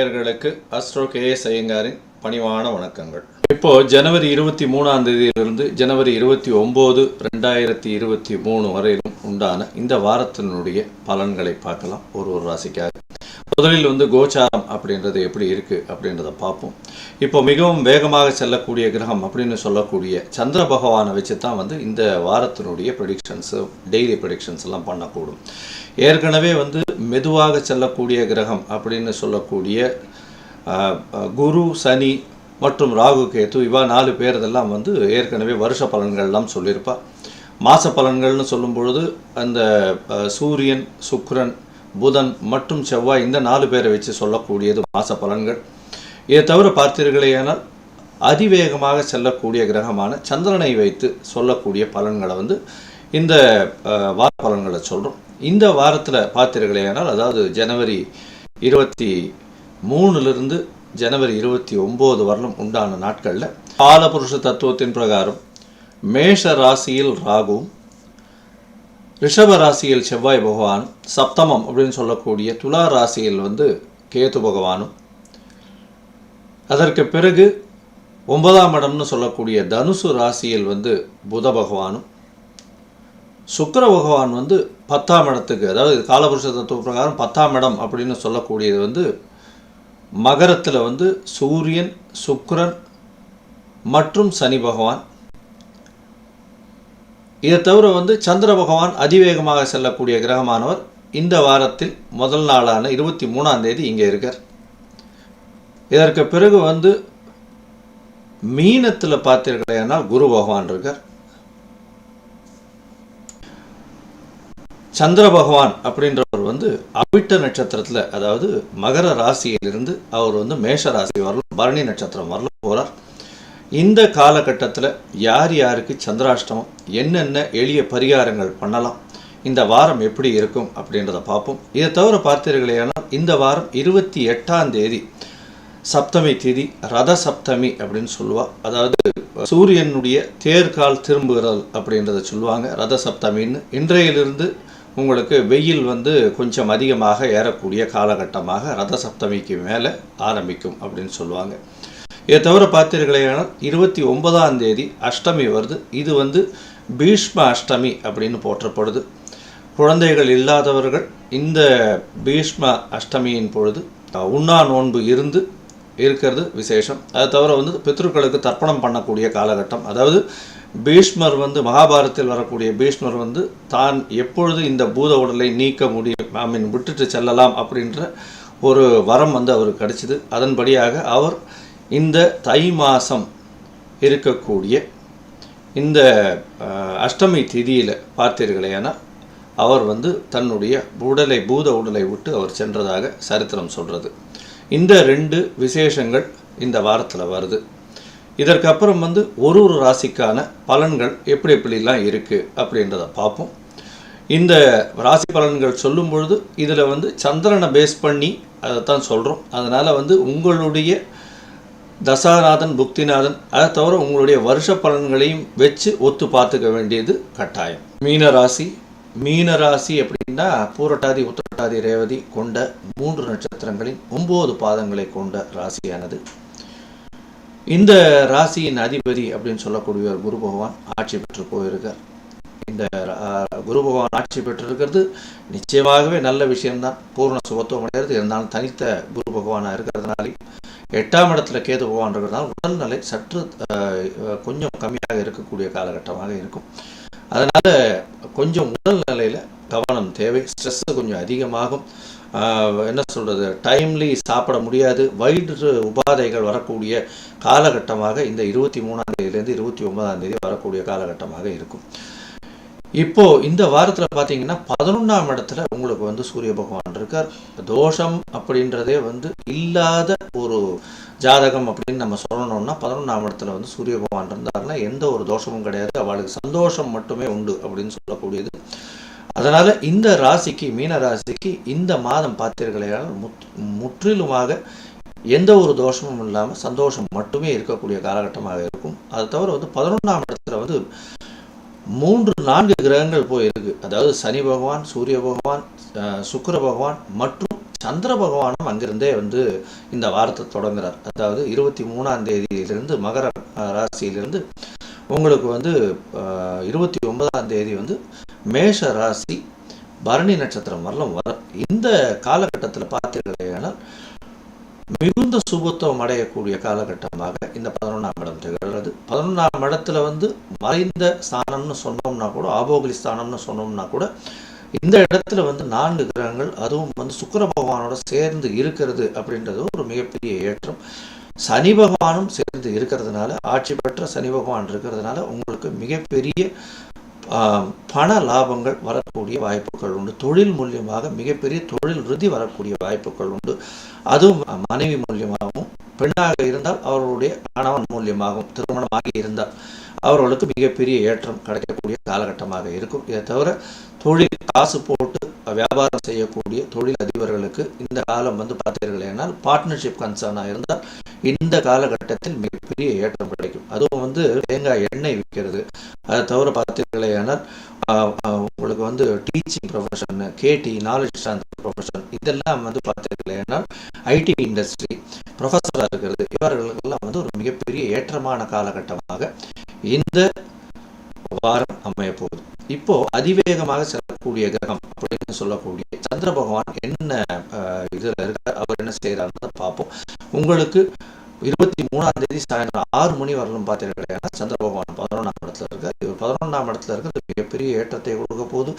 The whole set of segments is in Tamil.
நேயர்களுக்கு அஸ்ட்ரோ கேஎஸ் ஐயங்காரின் பணிவான வணக்கங்கள். இப்போ ஜனவரி 23ஆம் தேதியிலிருந்து ஜனவரி 29, 2023 வரையிலும் உண்டான இந்த வாரத்தினுடைய பலன்களை பார்க்கலாம். ஒரு ராசிக்காக முதலில் கோச்சாரம் அப்படின்றது எப்படி இருக்கு அப்படின்றத பார்ப்போம். இப்போ மிகவும் வேகமாக செல்லக்கூடிய கிரகம் அப்படின்னு சொல்லக்கூடிய சந்திர பகவானை வச்சு தான் இந்த வாரத்தினுடைய ப்ரெடிக்ஷன்ஸு, டெய்லி ப்ரெடிக்ஷன்ஸ் எல்லாம் பண்ணக்கூடும். ஏற்கனவே மெதுவாக செல்லக்கூடிய கிரகம் அப்படின்னு சொல்லக்கூடிய குரு, சனி மற்றும் ராகு, கேது இவா 4 பேர் இதெல்லாம் ஏற்கனவே வருஷ பலன்கள்லாம் சொல்லியிருப்பா. மாத பலன்கள்னு சொல்லும் பொழுது அந்த சூரியன், சுக்கிரன், புதன் மற்றும் செவ்வாய் இந்த 4 பேரை வச்சு சொல்லக்கூடியது மாத பலன்கள். இதை தவிர பார்த்தீர்களேயானால் அதிவேகமாக செல்லக்கூடிய கிரகமான சந்திரனை வைத்து சொல்லக்கூடிய பலன்களை இந்த வார பலன்களை சொல்கிறோம். இந்த வாரத்தில் பார்த்தீர்களேயானால், அதாவது ஜனவரி 23லிருந்து ஜனவரி 29 வரலும் உண்டான நாட்களில் காலபுருஷ தத்துவத்தின் பிரகாரம் மேஷ ராசியில் ராகுவும், ரிஷப ராசியில் செவ்வாய் பகவானும், சப்தமம் அப்படின்னு சொல்லக்கூடிய துலா ராசியில் கேது பகவானும், அதற்கு பிறகு 9ஆம் இடம்னு சொல்லக்கூடிய தனுசு ராசியில் புத பகவானும், சுக்கிர பகவான் 10ஆம் இடத்துக்கு, அதாவது காலபுருஷ தத்துவ பிரகாரம் 10ஆம் இடம் அப்படின்னு சொல்லக்கூடியது மகரத்தில் சூரியன், சுக்கிரன் மற்றும் சனி பகவான். இதை தவிர சந்திர பகவான் அதிவேகமாக செல்லக்கூடிய கிரகமானவர் இந்த வாரத்தில் முதல் நாளான 23ஆம் தேதி இங்கே இருக்கார். இதற்கு பிறகு மீனத்தில் பார்த்தீர்களேனால் குரு பகவான் இருக்கார். சந்திர பகவான் அப்படின்றவர் அவிட்ட நட்சத்திரத்தில், அதாவது மகர ராசியிலிருந்து அவர் மேஷ ராசி வரலும், பரணி நட்சத்திரம் வரலும் போகிறார். இந்த காலகட்டத்தில் யார் யாருக்கு சந்திராஷ்டமம், என்னென்ன எளிய பரிகாரங்கள் பண்ணலாம், இந்த வாரம் எப்படி இருக்கும் அப்படின்றத பார்ப்போம். இதை தவிர பார்த்தீர்களேனால் இந்த வாரம் 28ஆம் தேதி சப்தமி திதி, ரத சப்தமி அப்படின்னு சொல்லுவாள். அதாவது சூரியனுடைய தேர்கால் திரும்புகிறல் அப்படின்றத சொல்லுவாங்க ரத சப்தமின்னு. இன்றையிலிருந்து உங்களுக்கு வெயில் கொஞ்சம் அதிகமாக ஏறக்கூடிய காலகட்டமாக ரத சப்தமிக்கு மேலே ஆரம்பிக்கும் அப்படின்னு சொல்லுவாங்க. இதை தவிர பார்த்தீர்களேனால் 29ஆம் தேதி அஷ்டமி வருது. இது பீஷ்ம அஷ்டமி அப்படின்னு போற்றப்படுது. குழந்தைகள் இல்லாதவர்கள் இந்த பீஷ்ம அஷ்டமியின் பொழுது உண்ணா நோன்பு இருக்கிறது விசேஷம். அதை தவிர பித்ருக்களுக்கு தர்ப்பணம் பண்ணக்கூடிய காலகட்டம். அதாவது பீஷ்மர் மகாபாரத்தில் வரக்கூடிய பீஷ்மர் தான் எப்பொழுது இந்த பூத உடலை நீக்க முடியும், விட்டுட்டு செல்லலாம் அப்படின்ற ஒரு வரம் அவருக்கு கிடைச்சிது. அதன்படியாக அவர் இந்த தை மாதம் இருக்கக்கூடிய இந்த அஷ்டமி திதியில் பார்த்தீர்களேனா அவர் தன்னுடைய பூத உடலை விட்டு அவர் சென்றதாக சரித்திரம் சொல்கிறது. இந்த 2 விசேஷங்கள் இந்த வாரத்தில் வருது. இதற்கப்புறம் ஒரு ராசிக்கான பலன்கள் எப்படிலாம் இருக்குது அப்படின்றத பார்ப்போம். இந்த ராசி பலன்கள் சொல்லும் பொழுது இதில் சந்திரனை பேஸ் பண்ணி அதைத்தான் சொல்கிறோம். அதனால் உங்களுடைய தசாநாதன், புக்திநாதன், அதை தவிர உங்களுடைய வருஷ பலன்களையும் வச்சு ஒத்து பார்த்துக்க வேண்டியது கட்டாயம். மீனராசி அப்படின்னா பூரட்டாதி, உத்திரட்டாதி, ரேவதி கொண்ட 3 நட்சத்திரங்களின் 9 பாதங்களை கொண்ட ராசியானது. இந்த ராசியின் அதிபதி அப்படின்னு சொல்லக்கூடிய குரு பகவான் ஆட்சி பெற்று போயிருக்கார். இந்த குரு பகவான் ஆட்சி பெற்றிருக்கிறது நிச்சயமாகவே நல்ல விஷயம்தான். பூர்ண சுபத்துவம் அடைகிறது. இருந்தாலும் தனித்த குரு பகவானாக இருக்கிறதுனாலையும் 8ஆம் இடத்துல கேது பகவான் இருக்கிறதுனால உடல்நிலை சற்று கொஞ்சம் கம்மியாக இருக்கக்கூடிய காலகட்டமாக இருக்கும். அதனால் கொஞ்சம் உடல்நிலையில் கவனம் தேவை. ஸ்ட்ரெஸ்ஸு கொஞ்சம் அதிகமாகும். என்ன சொல்கிறது, டைம்லி சாப்பிட முடியாது, வயிற்று உபாதைகள் வரக்கூடிய காலகட்டமாக இந்த 23ஆம் தேதியிலேருந்து 29ஆம் தேதி வரக்கூடிய காலகட்டமாக இருக்கும். இப்போது இந்த வாரத்தில் பார்த்தீங்கன்னா 11ஆம் இடத்துல உங்களுக்கு சூரிய பகவான் இருக்கார். தோஷம் அப்படின்றதே இல்லாத ஒரு ஜாதகம் அப்படின்னு நம்ம சொல்லணும்னா 11ஆம் இடத்துல சூரிய பகவான் இருந்தாருன்னா எந்த ஒரு தோஷமும் கிடையாது, அவளுக்கு சந்தோஷம் மட்டுமே உண்டு அப்படின்னு சொல்லக்கூடியது. அதனால் இந்த ராசிக்கு, மீன ராசிக்கு இந்த மாதம் பார்த்தீர்களால் முற்றிலுமாக எந்த ஒரு தோஷமும் இல்லாமல் சந்தோஷம் மட்டுமே இருக்கக்கூடிய காலகட்டமாக இருக்கும். அதை தவிர 11ஆம் இடத்துல 3-4 கிரகங்கள் போயிருக்கு. அதாவது சனி பகவான், சூரிய பகவான், சுக்கிர பகவான் மற்றும் சந்திர பகவானும் அங்கிருந்தே வந்து இந்த வாரத்தை தொடங்குறார். அதாவது 23ஆம் தேதியிலிருந்து மகர ராசியிலிருந்து உங்களுக்கு வந்து 29ஆம் தேதி வந்து மேஷ ராசி பரணி நட்சத்திரம் வரலும் வர. இந்த காலகட்டத்தில் பார்த்தீர்களேனால் மிகுந்த சுபத்துவம் அடையக்கூடிய காலகட்டமாக இந்த 11ஆம் இடம் திகழ்கிறது. 11ஆம் இடத்துல வந்து மறைந்த ஸ்தானம்னு சொன்னோம்னா கூட, ஆபோகலி ஸ்தானம்னு சொன்னோம்னா கூட, இந்த இடத்துல வந்து 4 கிரகங்கள், அதுவும் வந்து சுக்கிர பகவானோட சேர்ந்து இருக்கிறது அப்படின்றது ஒரு மிகப்பெரிய ஏற்றம். சனி பகவானும் சேர்ந்து இருக்கிறதுனால, ஆட்சி பெற்ற சனி பகவான் இருக்கிறதுனால உங்களுக்கு மிகப்பெரிய பண லாபங்கள் வரக்கூடிய வாய்ப்புகள் உண்டு. தொழில் மூலியமாக மிகப்பெரிய தொழில் விருத்தி வரக்கூடிய வாய்ப்புகள் உண்டு. அதுவும் மனைவி மூலியமாகவும், பெண்ணாக இருந்தால் அவர்களுடைய கணவன் மூலியமாகவும், திருமணமாகி இருந்தால் அவர்களுக்கு மிகப்பெரிய ஏற்றம் கிடைக்கக்கூடிய காலகட்டமாக இருக்கும். இதை தவிர தொழில் காசு போட்டு வியாபாரம் செய்யக்கூடிய தொழில் அதிபர்களுக்கு இந்த காலம் வந்து பார்த்தீர்களேனால் பார்ட்னர்ஷிப் கன்சர்னாக இருந்தால் இந்த காலகட்டத்தில் மிகப்பெரிய ஏற்றம் கிடைக்கும். அதுவும் வந்து தேங்காய் எண்ணெய் விற்கிறது, அதை தவிர பார்த்தீர்களேனால் உங்களுக்கு வந்து டீச்சிங் ப்ரொஃபஷன், கேடி நாலேஜ் ட்ரான்ஸ்ஃபர் ப்ரொஃபஷன், இதெல்லாம் வந்து பார்த்தீர்களேனால் ஐடி இண்டஸ்ட்ரி ப்ரொஃபஸராக இருக்கிறது, இவர்களுக்கெல்லாம் வந்து ஒரு மிகப்பெரிய ஏற்றமான காலகட்டமாக இந்த வாரம் அமைய போகுது. இப்போ அதிவேகமாக செல்லக்கூடிய கிரகம் அப்படின்னு சொல்லக்கூடிய சந்திர பகவான் என்ன இதுல இருக்கார், அவர் என்ன செய்யறாருன்னு பார்ப்போம். உங்களுக்கு 23ஆம் தேதி சாயந்தரம் 6 மணி வரலும் பார்த்தீங்கன்னா சந்திர பகவான் 11ஆம் இடத்துல இருக்கார். இவர் 11ஆம் இடத்துல இருக்கிறது மிகப்பெரிய ஏற்றத்தை கொடுக்க போது.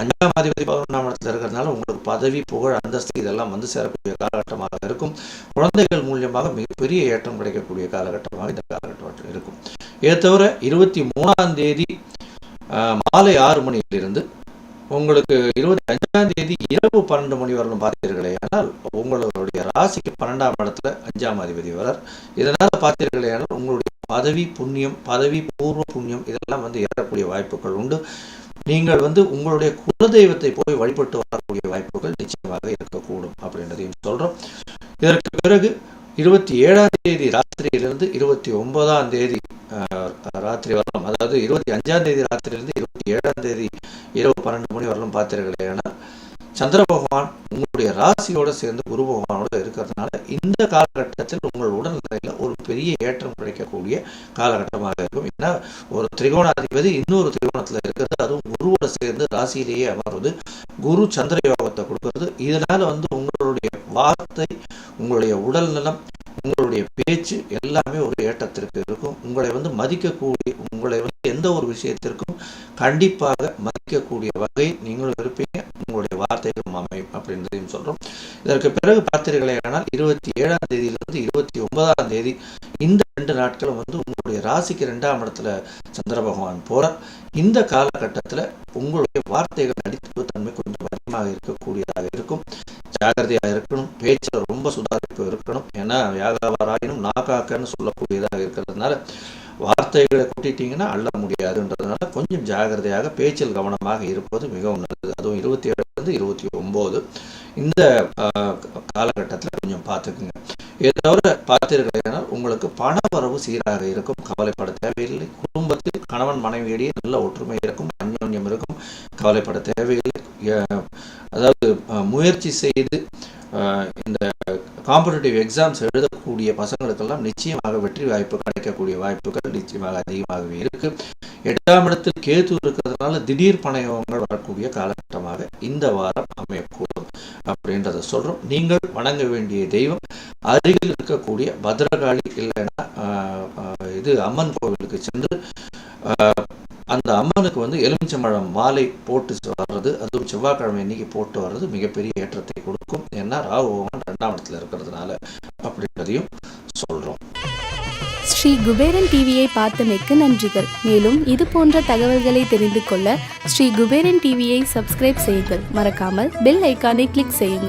5ஆம் அதிபதி 11ஆம் இடத்துல இருக்கிறதுனால உங்களுக்கு பதவி, புகழ், அந்தஸ்து இதெல்லாம் வந்து சேரக்கூடிய காலகட்டமாக இருக்கும். குழந்தைகள் மூலியமாக மிகப்பெரிய ஏற்றம் கிடைக்கக்கூடிய காலகட்டமாக இந்த காலகட்டம் இருக்கும். இதை தவிர 23ஆம் தேதி மாலை 6 மணியிலிருந்து உங்களுக்கு 25ஆம் தேதி இரவு 12 மணி வரலும் பார்த்தீர்களே ஆனால் உங்களுடைய ராசிக்கு 12ஆம் இடத்துல 5ஆம் அதிபதி வரார். இதனால பார்த்தீர்களே ஆனால் உங்களுடைய பதவி புண்ணியம், பதவி பூர்வ புண்ணியம் இதெல்லாம் வந்து ஏறக்கூடிய வாய்ப்புகள் உண்டு. நீங்கள் வந்து உங்களுடைய குலதெய்வத்தை போய் வழிபட்டு வரக்கூடிய வாய்ப்புகள் நிச்சயமாக இருக்கக்கூடும் அப்படின்றதையும் சொல்றோம். இதற்கு பிறகு 27ஆம் தேதி ராத்திரியிலிருந்து 29ஆம் தேதி ராத்திரி வரலாம், அதாவது 25ஆம் தேதி ராத்திரியிலிருந்து 27ஆம் தேதி இரவு 12 மணி வரலும் பார்த்தீர்களே ஆனால் சந்திர பகவான் உங்களுடைய ராசியோடு சேர்ந்து குரு பகவானோட இருக்கிறதுனால இந்த காலகட்டத்தில் உங்கள் உடல்நிலையில் ஒரு பெரிய ஏற்றம் கிடைக்கக்கூடிய காலகட்டமாக இருக்கும். ஏன்னா ஒரு திரிகோணாதிபதி இன்னொரு திரிகோணத்தில் இருக்கிறது, அதுவும் குருவோட சேர்ந்து ராசியிலேயே அமர்வது குரு சந்திர யோகத்தை கொடுக்கிறது. இதனால வந்து உங்களுடைய வார்த்தை, உங்களுடைய உடல் நலம், உங்களுடைய பேச்சு எல்லாமே ஒரு ஏற்றத்திற்கு இருக்கும். உங்களை வந்து மதிக்கக்கூடிய, உங்களை வந்து எந்த ஒரு விஷயத்திற்கும் கண்டிப்பாக மதிக்கக்கூடிய வகை நீங்களும் இருப்பீங்க, உங்களுடைய வார்த்தைகளும் அமையும் அப்படின்றதையும் சொல்றோம். இதற்கு பிறகு பார்த்தீர்களே ஆனால் 27ஆம் தேதியிலிருந்து 29ஆம் தேதி இந்த 2 நாட்களும் வந்து உங்களுடைய ராசிக்கு 2ஆம் இடத்துல சந்திர பகவான் போறார். இந்த காலகட்டத்தில் உங்களுடைய வார்த்தைகள் நடிப்பு தன்மை கொஞ்சம் அதிகமாக இருக்கக்கூடியதாக இருக்கும். ஜாகிரதையாக இருக்கணும், பேச்சில் ரொம்ப சுதாரிப்பு இருக்கணும். ஏன்னா வியாபாராயினும் நாக்காக்கன்னு சொல்லக்கூடியதாக இருக்கிறதுனால வார்த்தைகளை கூட்டிட்டீங்கன்னா அள்ள முடியாதுன்றதுனால கொஞ்சம் ஜாகிரதையாக பேச்சில் கவனமாக இருப்பது மிகவும் நல்லது. அதுவும் 27 29 இந்த காலகட்டத்தில் கொஞ்சம் பார்த்துக்குங்க. இதை தவிர பார்த்தீர்களால் உங்களுக்கு பண வரவு சீராக இருக்கும், கவலைப்பட தேவையில்லை. குடும்பத்தில் கணவன் மனைவியிடையே நல்ல ஒற்றுமை இருக்கும், அந்யோன்யம் இருக்கும், கவலைப்பட தேவையில்லை. அதாவது முயற்சி செய்து இந்த காம்படிட்டிவ் எக்ஸாம்ஸ் எழுதக்கூடிய பசங்களுக்கெல்லாம் நிச்சயமாக வெற்றி வாய்ப்பு கிடைக்கக்கூடிய வாய்ப்புகள் நிச்சயமாக அதிகமாகவே இருக்கு. 8ஆம் இடத்தில் கேது இருக்கிறதுனால திடீர் பணயோகங்கள் வரக்கூடிய காலகட்டமாக இந்த வாரம் அமையக்கூடும் அப்படின்றத சொல்றோம். நீங்கள் வணங்க வேண்டிய தெய்வம் அருகில் இருக்கக்கூடிய பத்ரகாளி இல்லைன்னா இது அம்மன் கோவிலுக்கு சென்று அந்த அம்மனுக்கு வந்து எலுமிச்சம்பழம் மாலை போட்டு வர்றது, அதுவும் செவ்வாய்க்கிழமை இன்னைக்கு போட்டு வர்றது மிகப்பெரிய ஏற்றத்தை கொடுக்கும். ஏன்னா ராகு பகவான் 2ஆம் இடத்துல இருக்கிறதுனால அப்படின்றதையும் சொல்றோம். ஸ்ரீ குபேரன் டிவியை பார்த்தமைக்கு நன்றிகள். மேலும் இது போன்ற தகவல்களை தெரிந்து கொள்ள ஸ்ரீ குபேரன் டிவியை சப்ஸ்கிரைப் செய்யுங்கள். மறக்காமல் பெல் ஐக்கானை கிளிக் செய்யுங்கள்.